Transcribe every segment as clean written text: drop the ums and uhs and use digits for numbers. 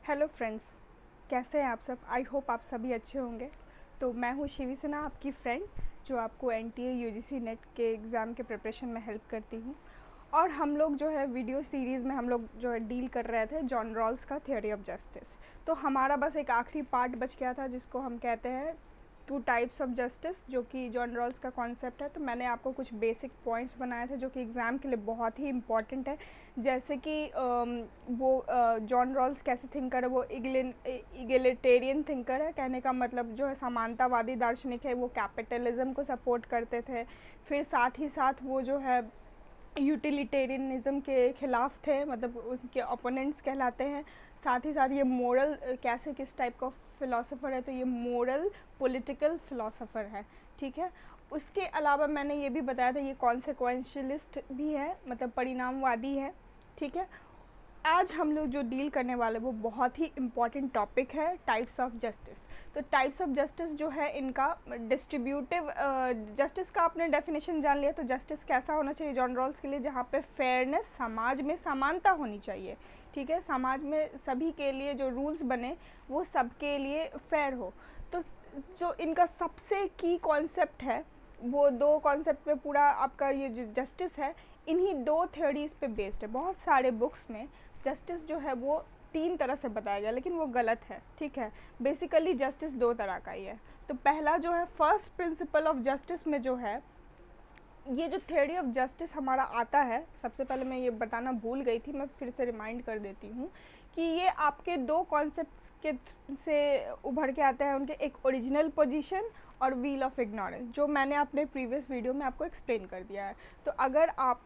Hello friends, कैसे हैं आप सब। आई होप आप सभी अच्छे होंगे। तो मैं हूँ शिवी सिन्हा, आपकी फ्रेंड, जो आपको एनटीए यूजीसी नेट के एग्ज़ाम के प्रिपरेशन में हेल्प करती हूँ। और हम लोग जो है वीडियो सीरीज़ में हम लोग जो है डील कर रहे थे जॉन रॉल्स का थ्योरी ऑफ जस्टिस। तो हमारा बस एक आखिरी पार्ट बच गया था जिसको हम कहते हैं टू टाइप्स ऑफ जस्टिस, जो कि जॉन रॉल्स का कॉन्सेप्ट है। तो मैंने आपको कुछ बेसिक पॉइंट्स बनाए थे जो कि एग्ज़ाम के लिए बहुत ही इम्पॉर्टेंट है। जैसे कि वो जॉन रॉल्स कैसे थिंकर है, वो इगलिटेरियन थिंकर है। कहने का मतलब जो है समानतावादी दार्शनिक है, वो कैपिटलिज्म को सपोर्ट करते थे। फिर साथ ही साथ वो जो है यूटिलिटेरियनिज़म के ख़िलाफ़ थे, मतलब उनके ओपोनेंट्स कहलाते हैं। साथ ही साथ ये मोरल कैसे किस टाइप का फ़िलासफ़र है, तो ये मोरल पॉलिटिकल फ़िलासफ़र है, ठीक है। उसके अलावा मैंने ये भी बताया था ये कॉन्सेक्वेंशलिस्ट भी है, मतलब परिणामवादी है, ठीक है। आज हम लोग जो डील करने वाले वो बहुत ही इम्पॉर्टेंट टॉपिक है, टाइप्स ऑफ जस्टिस। तो टाइप्स ऑफ जस्टिस जो है इनका डिस्ट्रीब्यूटिव जस्टिस का आपने डेफिनेशन जान लिया। तो जस्टिस कैसा होना चाहिए जॉन रॉल्स के लिए, जहाँ पे फेयरनेस, समाज में समानता होनी चाहिए, ठीक है। समाज में सभी के लिए जो रूल्स बने वो सबके लिए फेयर हो। तो जो इनका सबसे की कॉन्सेप्ट है, वो दो कॉन्सेप्ट पे पूरा आपका ये जो जस्टिस है इन्हीं दो थ्योरीज़ पे बेस्ड है। बहुत सारे बुक्स में जस्टिस जो है वो तीन तरह से बताया गया, लेकिन वो गलत है, ठीक है। बेसिकली जस्टिस दो तरह का ही है। तो पहला जो है फर्स्ट प्रिंसिपल ऑफ जस्टिस में जो है, ये जो थ्योरी ऑफ जस्टिस हमारा आता है, सबसे पहले मैं ये बताना भूल गई थी, मैं फिर से रिमाइंड कर देती हूँ कि ये आपके दो कॉन्सेप्ट्स के से उभर के आते हैं। उनके एक ओरिजिनल पोजीशन और व्हील ऑफ इग्नोरेंस, जो मैंने अपने प्रीवियस वीडियो में आपको एक्सप्लेन कर दिया है। तो अगर आप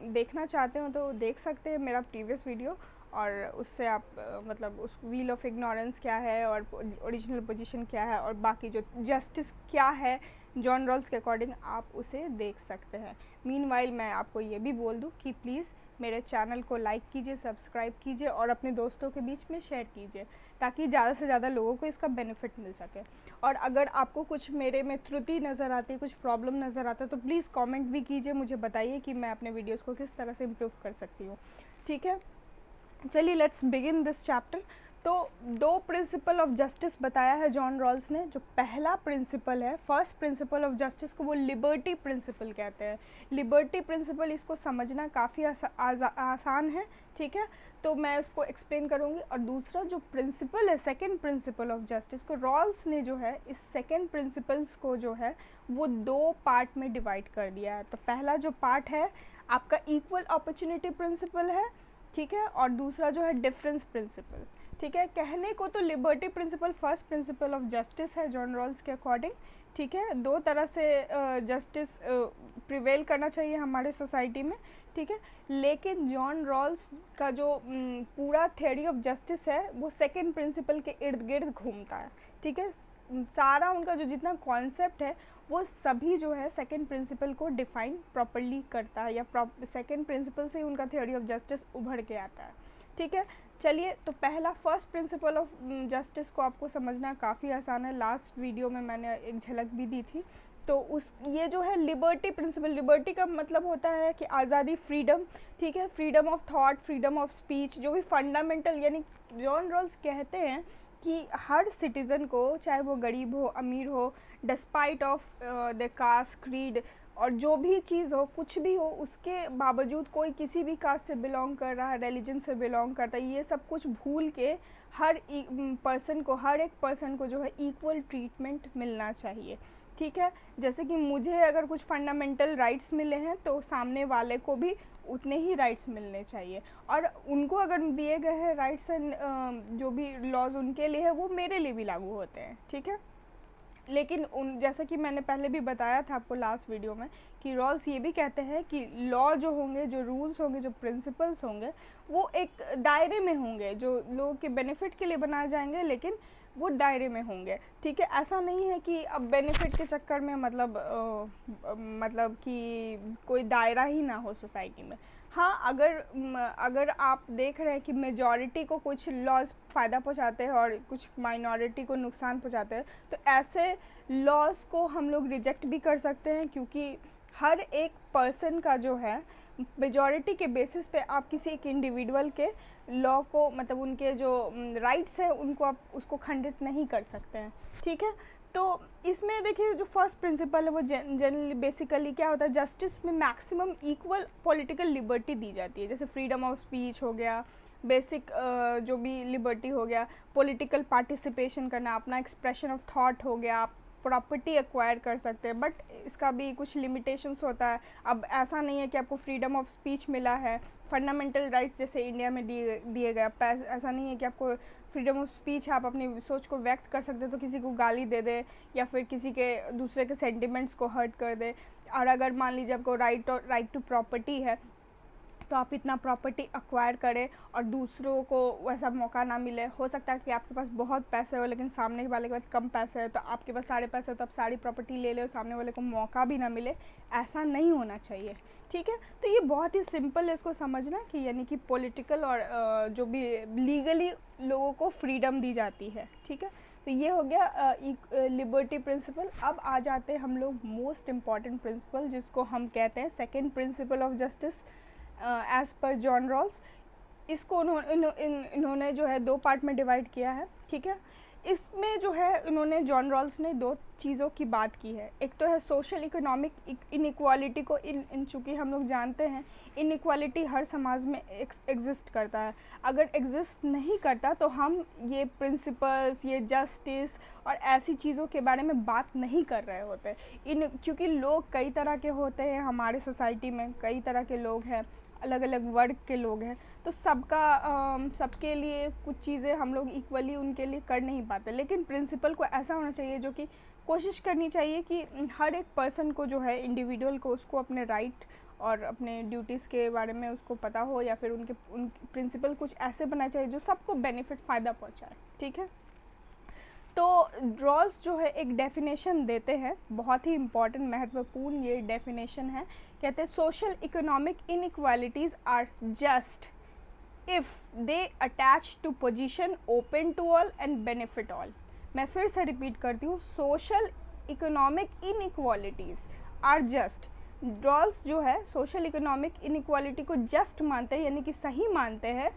देखना चाहते हो तो देख सकते हैं मेरा प्रीवियस वीडियो, और उससे आप मतलब उस व्हील ऑफ इग्नोरेंस क्या है और ओरिजिनल पोजीशन क्या है और बाकी जो जस्टिस क्या है जॉन रॉल्स के अकॉर्डिंग, आप उसे देख सकते हैं। मीनवाइल मैं आपको ये भी बोल दूं कि प्लीज़ मेरे चैनल को लाइक कीजिए, सब्सक्राइब कीजिए और अपने दोस्तों के बीच में शेयर कीजिए, ताकि ज़्यादा से ज़्यादा लोगों को इसका बेनिफिट मिल सके। और अगर आपको कुछ मेरे में त्रुटि नज़र आती है, कुछ प्रॉब्लम नज़र आता है, तो प्लीज़ कमेंट भी कीजिए, मुझे बताइए कि मैं अपने वीडियोज़ को किस तरह से इम्प्रूव कर सकती हूँ, ठीक है। चलिए लेट्स बिगिन दिस चैप्टर। तो दो प्रिंसिपल ऑफ जस्टिस बताया है जॉन रॉल्स ने। जो पहला प्रिंसिपल है, फर्स्ट प्रिंसिपल ऑफ जस्टिस, को वो लिबर्टी प्रिंसिपल कहते हैं। लिबर्टी प्रिंसिपल, इसको समझना काफ़ी आसान है, ठीक है। तो मैं उसको एक्सप्लेन करूँगी। और दूसरा जो प्रिंसिपल है, सेकेंड प्रिंसिपल ऑफ जस्टिस, को रॉल्स ने जो है इस सेकेंड प्रिंसिपल्स को जो है वो दो पार्ट में डिवाइड कर दिया है। तो पहला जो पार्ट है आपका इक्वल अपॉर्चुनिटी प्रिंसिपल है, ठीक है। और दूसरा जो है डिफरेंस प्रिंसिपल, ठीक है। कहने को तो liberty principle first principle of justice है जॉन रॉल्स के अकॉर्डिंग, ठीक है। दो तरह से जस्टिस प्रिवेल करना चाहिए हमारे सोसाइटी में, ठीक है। लेकिन जॉन रॉल्स का जो पूरा थ्योरी ऑफ जस्टिस है वो सेकेंड प्रिंसिपल के इर्द गिर्द घूमता है, ठीक है। सारा उनका जो जितना कॉन्सेप्ट है वो सभी जो है सेकेंड प्रिंसिपल को डिफाइन प्रॉपर्ली करता है, या सेकेंड प्रिंसिपल से ही उनका थ्योरी ऑफ जस्टिस उभर के आता है, ठीक है। चलिए, तो पहला फर्स्ट प्रिंसिपल ऑफ जस्टिस को आपको समझना काफ़ी आसान है। लास्ट वीडियो में मैंने एक झलक भी दी थी। तो उस ये जो है लिबर्टी प्रिंसिपल, लिबर्टी का मतलब होता है कि आज़ादी, फ्रीडम, ठीक है। Freedom of thought, freedom of speech, जो भी फंडामेंटल, यानी जॉन रॉल्स कहते हैं कि हर सिटीज़न को, चाहे वो गरीब हो, अमीर हो, despite of the caste, creed, और जो भी चीज़ हो, कुछ भी हो, उसके बावजूद कोई किसी भी कास्ट से बिलोंग कर रहा है, रिलीजन से बिलोंग करता है, ये सब कुछ भूल के हर पर्सन को, हर एक पर्सन को जो है इक्वल ट्रीटमेंट मिलना चाहिए, ठीक है। जैसे कि मुझे अगर कुछ फंडामेंटल राइट्स मिले हैं तो सामने वाले को भी उतने ही राइट्स मिलने चाहिए, और उनको अगर दिए गए हैं राइट्स एंड जो भी लॉज उनके लिए है वो मेरे लिए भी लागू होते हैं, ठीक है। लेकिन जैसा कि मैंने पहले भी बताया था आपको लास्ट वीडियो में, कि रॉल्स ये भी कहते हैं कि लॉ जो होंगे, जो रूल्स होंगे, जो प्रिंसिपल्स होंगे, वो एक दायरे में होंगे, जो लोगों के बेनिफिट के लिए बनाए जाएंगे, लेकिन वो दायरे में होंगे, ठीक है। ऐसा नहीं है कि अब बेनिफिट के चक्कर में मतलब कि कोई दायरा ही ना हो सोसाइटी में। हाँ, अगर आप देख रहे हैं कि मेजॉरिटी को कुछ लॉज फ़ायदा पहुंचाते हैं और कुछ माइनॉरिटी को नुकसान पहुंचाते हैं, तो ऐसे लॉज को हम लोग रिजेक्ट भी कर सकते हैं, क्योंकि हर एक पर्सन का जो है मेजॉरिटी के बेसिस पे आप किसी एक इंडिविजुअल के लॉ को, मतलब उनके जो राइट्स है उनको आप उसको खंडित नहीं कर सकते हैं, ठीक है। तो इसमें देखिए जो फर्स्ट प्रिंसिपल है वो जनरली बेसिकली क्या होता है, जस्टिस में मैक्सिमम इक्वल पॉलिटिकल लिबर्टी दी जाती है, जैसे फ्रीडम ऑफ स्पीच हो गया, बेसिक जो भी लिबर्टी हो गया, पॉलिटिकल पार्टिसिपेशन करना, अपना एक्सप्रेशन ऑफ थॉट हो गया, आप प्रॉपर्टी एक्वायर कर सकते हैं, बट इसका भी कुछ लिमिटेशंस होता है। अब ऐसा नहीं है कि आपको फ्रीडम ऑफ स्पीच मिला है, फंडामेंटल राइट्स जैसे इंडिया में दिए गए, ऐसा नहीं है कि आपको फ्रीडम ऑफ स्पीच आप अपनी सोच को व्यक्त कर सकते हैं तो किसी को गाली दे दे या फिर किसी के दूसरे के सेंटिमेंट्स को हर्ट कर दे। और अगर मान लीजिए आपको राइट टू प्रॉपर्टी है तो आप इतना प्रॉपर्टी एक्वायर करें और दूसरों को वैसा मौका ना मिले। हो सकता है कि आपके पास बहुत पैसे हो लेकिन सामने वाले के पास कम पैसे है, तो आपके पास सारे पैसे हो तो आप सारी प्रॉपर्टी ले ले और सामने वाले को मौका भी ना मिले, ऐसा नहीं होना चाहिए, ठीक है। तो ये बहुत ही सिंपल है इसको समझना कि यानी कि पॉलिटिकल और जो भी लीगली लोगों को फ्रीडम दी जाती है, ठीक है। तो ये हो गया लिबर्टी प्रिंसिपल। अब आ जाते हैं हम लोग मोस्ट इम्पॉर्टेंट प्रिंसिपल जिसको हम कहते हैं second principle of justice as per John Rawls. इसको इन्होंने जो है दो पार्ट में डिवाइड किया है, ठीक है। इसमें जो है इन्होंने जॉन रॉल्स ने दो चीज़ों की बात की है। एक तो है सोशल इकोनॉमिक इनइक्वालिटी को, इन चूँकि हम लोग जानते हैं इनइक्वालिटी हर समाज में एग्जिस्ट करता है। अगर एग्जिस्ट नहीं करता तो हम ये प्रिंसिपल्स, ये जस्टिस और ऐसी चीज़ों के बारे में बात नहीं कर रहे होते। क्योंकि लोग कई तरह के होते हैं हमारे सोसाइटी में, कई तरह के लोग हैं, अलग अलग वर्ग के लोग हैं, तो सबके लिए कुछ चीज़ें हम लोग इक्वली उनके लिए कर नहीं पाते। लेकिन प्रिंसिपल को ऐसा होना चाहिए जो कि कोशिश करनी चाहिए कि हर एक पर्सन को जो है इंडिविजुअल को उसको अपने राइट और अपने ड्यूटीज़ के बारे में उसको पता हो, या फिर उनके प्रिंसिपल कुछ ऐसे बनना चाहिए जो सबको बेनिफिट फ़ायदा पहुँचाए, ठीक है। तो रॉल्स जो है एक डेफिनेशन देते हैं, बहुत ही इम्पॉर्टेंट महत्वपूर्ण ये डेफिनेशन है। कहते हैं social economic inequalities are just if they attach to position open to all and benefit all. मैं फिर से रिपीट करती हूँ, social economic inequalities are just. Rawls जो है सोशल इकोनॉमिक इनइक्वालिटी को जस्ट मानते हैं, यानी कि सही मानते हैं।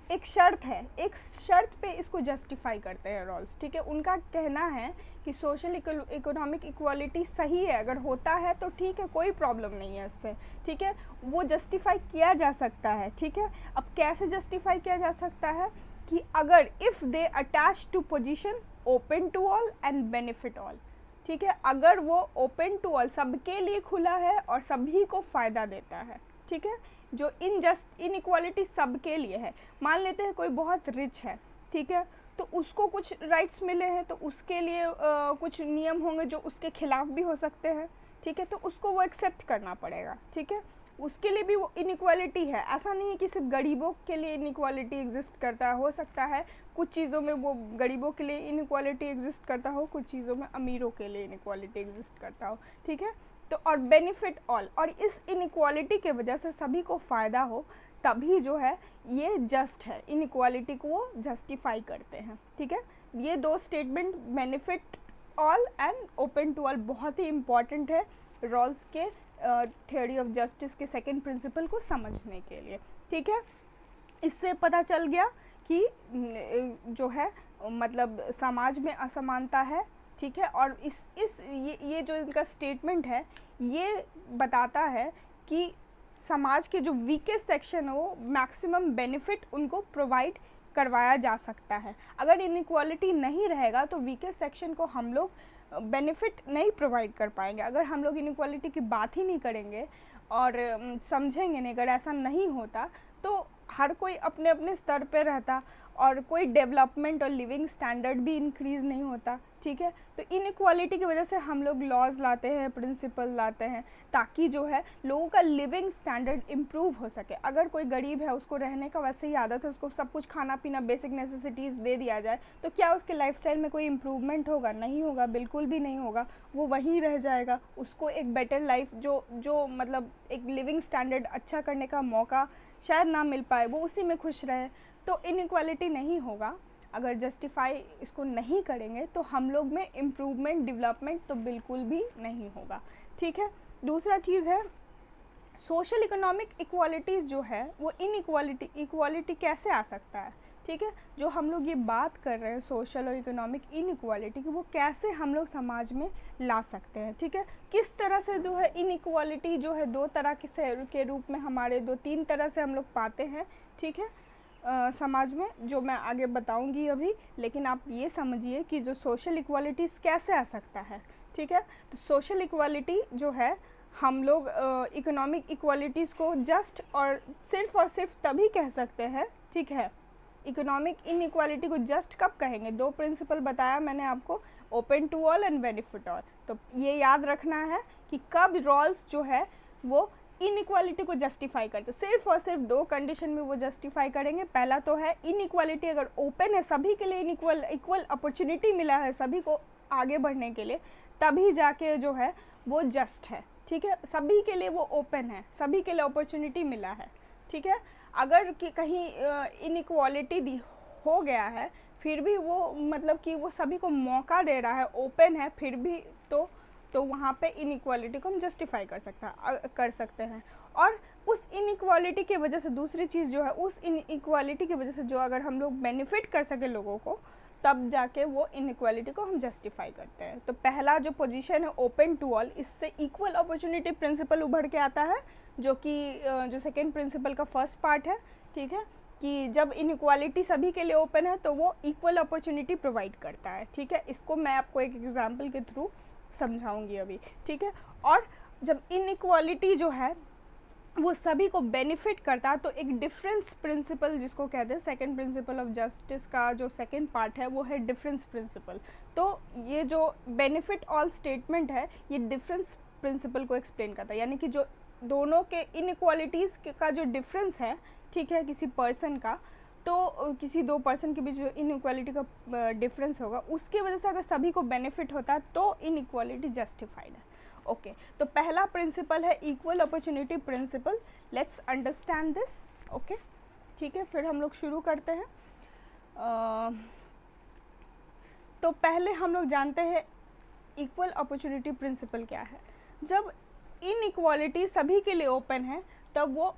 एक शर्त है, एक शर्त पे इसको जस्टिफाई करते हैं रॉल्स, ठीक है। उनका कहना है कि सोशल इकोनॉमिक इक्वालिटी सही है, अगर होता है तो ठीक है, कोई प्रॉब्लम नहीं है इससे, ठीक है, वो जस्टिफाई किया जा सकता है, ठीक है। अब कैसे जस्टिफाई किया जा सकता है कि अगर if they attach to position open to all and benefit all, ठीक है, अगर वो ओपन टू ऑल सबके लिए खुला है और सभी को फ़ायदा देता है, ठीक है। जो इनइक्वालिटी सबके लिए है, मान लेते हैं कोई बहुत रिच है, ठीक है, तो उसको कुछ राइट्स मिले हैं तो उसके लिए कुछ नियम होंगे जो उसके खिलाफ भी हो सकते हैं, ठीक है, तो उसको वो एक्सेप्ट करना पड़ेगा, ठीक है। उसके लिए भी वो इनइक्वालिटी है, ऐसा नहीं है कि सिर्फ गरीबों के लिए इनइक्वालिटी एग्जिस्ट करता है। हो सकता है कुछ चीज़ों में वो गरीबों के लिए इनइक्वालिटी एग्जिस्ट करता हो, कुछ चीज़ों में अमीरों के लिए इनइक्वालिटी एग्जिस्ट करता हो, ठीक है। तो और बेनिफिट ऑल, और इस इनइक्वालिटी के वजह से सभी को फ़ायदा हो, तभी जो है ये जस्ट है, इनइक्वालिटी को वो जस्टिफाई करते हैं, ठीक है। ये दो statement benefit all and open to all बहुत ही इम्पॉर्टेंट है रॉल्स के थ्योरी ऑफ जस्टिस के सेकंड प्रिंसिपल को समझने के लिए, ठीक है। इससे पता चल गया कि जो है मतलब समाज में असमानता है, ठीक है। और ये जो इनका स्टेटमेंट है ये बताता है कि समाज के जो वीकेस्ट सेक्शन है वो मैक्सिमम बेनिफिट उनको प्रोवाइड करवाया जा सकता है। अगर इनइक्वालिटी नहीं रहेगा तो वीकेस्ट सेक्शन को हम लोग बेनिफिट नहीं प्रोवाइड कर पाएंगे। अगर हम लोग इनइक्वालिटी की बात ही नहीं करेंगे और समझेंगे नहीं, अगर ऐसा नहीं होता तो हर कोई अपने अपने स्तर पे रहता और कोई डेवलपमेंट और लिविंग स्टैंडर्ड भी इंक्रीज़ नहीं होता, ठीक है। तो इनइक्वालिटी की वजह से हम लोग लॉज लाते हैं, प्रिंसिपल लाते हैं, ताकि जो है लोगों का लिविंग स्टैंडर्ड इम्प्रूव हो सके। अगर कोई गरीब है, उसको रहने का वैसे ही आदत है, उसको सब कुछ खाना पीना बेसिक नेसेसिटीज़ दे दिया जाए, तो क्या उसके लाइफस्टाइल में कोई इम्प्रूवमेंट होगा? नहीं होगा, बिल्कुल भी नहीं होगा। वो वहीं रह जाएगा। उसको एक बेटर लाइफ जो मतलब एक लिविंग स्टैंडर्ड अच्छा करने का मौका शायद ना मिल पाए, वो उसी में खुश रहे। तो इनइक्वालिटी नहीं होगा। अगर जस्टिफाई इसको नहीं करेंगे तो हम लोग में इम्प्रूवमेंट, डेवलपमेंट तो बिल्कुल भी नहीं होगा, ठीक है। दूसरा चीज़ है सोशल इकोनॉमिक इक्वालिटीज़ जो है वो इक्वालिटी कैसे आ सकता है, ठीक है। जो हम लोग ये बात कर रहे हैं सोशल और इकोनॉमिक इनइक्वालिटी की, वो कैसे हम लोग समाज में ला सकते हैं, ठीक है। किस तरह से जो है इनइक्वालिटी जो है दो तरह के रूप में हमारे 2-3 तरह से हम लोग पाते हैं, ठीक है, समाज में, जो मैं आगे बताऊंगी अभी। लेकिन आप ये समझिए कि जो सोशल इक्वालिटीज़ कैसे आ सकता है, ठीक है। तो सोशल इक्वालिटी जो है हम लोग इकोनॉमिक इक्वालिटीज़ को जस्ट और सिर्फ तभी कह सकते हैं, ठीक है। इकोनॉमिक इनइक्वालिटी को जस्ट कब कहेंगे? 2 प्रिंसिपल बताया मैंने आपको, open to all and benefit all. तो ये याद रखना है कि कब रॉल्स जो है वो इनइक्वालिटी को जस्टिफाई करते, सिर्फ और सिर्फ 2 कंडीशन में वो जस्टिफाई करेंगे। पहला तो है इनइक्वालिटी अगर ओपन है, सभी के लिए इक्वल अपॉर्चुनिटी मिला है सभी को आगे बढ़ने के लिए, तभी जाके जो है वो जस्ट है, ठीक है। सभी के लिए वो ओपन है, सभी के लिए अपॉर्चुनिटी मिला है, ठीक है। अगर कि कहीं इनइक्वालिटी हो गया है, फिर भी वो मतलब कि वो सभी को मौका दे रहा है, ओपन है, फिर भी तो वहाँ पे इनइक्वालिटी को हम जस्टिफाई कर सकते हैं। और उस इनइक्वालिटी की वजह से दूसरी चीज़ जो है, उस इनइक्वालिटी की वजह से जो अगर हम लोग बेनिफिट कर सके लोगों को, तब जाके वो इनइक्वालिटी को हम जस्टिफाई करते हैं। तो पहला जो पोजीशन है ओपन टू ऑल, इससे इक्वल अपॉर्चुनिटी प्रिंसिपल उभर के आता है, जो कि जो सेकेंड प्रिंसिपल का फर्स्ट पार्ट है, ठीक है, कि जब इनइक्वालिटी सभी के लिए ओपन है तो वो इक्वल अपॉर्चुनिटी प्रोवाइड करता है, ठीक है। इसको मैं आपको एक एग्जांपल के थ्रू समझाऊंगी अभी, ठीक है। और जब इनइक्वालिटी जो है वो सभी को बेनिफिट करता है, तो एक डिफरेंस प्रिंसिपल जिसको कहते हैं, सेकंड प्रिंसिपल ऑफ जस्टिस का जो सेकंड पार्ट है वो है डिफरेंस प्रिंसिपल। तो ये जो बेनिफिट ऑल स्टेटमेंट है, ये डिफरेंस प्रिंसिपल को एक्सप्लेन करता है, यानी कि जो दोनों के इनइक्वालिटीज़ का जो डिफरेंस है, ठीक है, किसी पर्सन का, तो किसी 2 पर्सन के बीच जो इनइक्वालिटी का डिफरेंस होगा, उसकी वजह से अगर सभी को बेनिफिट होता है तो इनइक्वालिटी जस्टिफाइड है। ओके, तो पहला प्रिंसिपल है equal opportunity principle. Let's understand this, okay, ठीक है। फिर हम लोग शुरू करते हैं। तो पहले हम लोग जानते हैं इक्वल अपॉर्चुनिटी प्रिंसिपल क्या है। जब इनइक्वालिटी सभी के लिए ओपन है, तब वो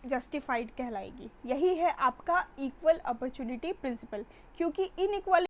जस्टिफाइड कहलाएगी। यही है आपका इक्वल अपॉर्चुनिटी प्रिंसिपल, क्योंकि इनइक्वालिटी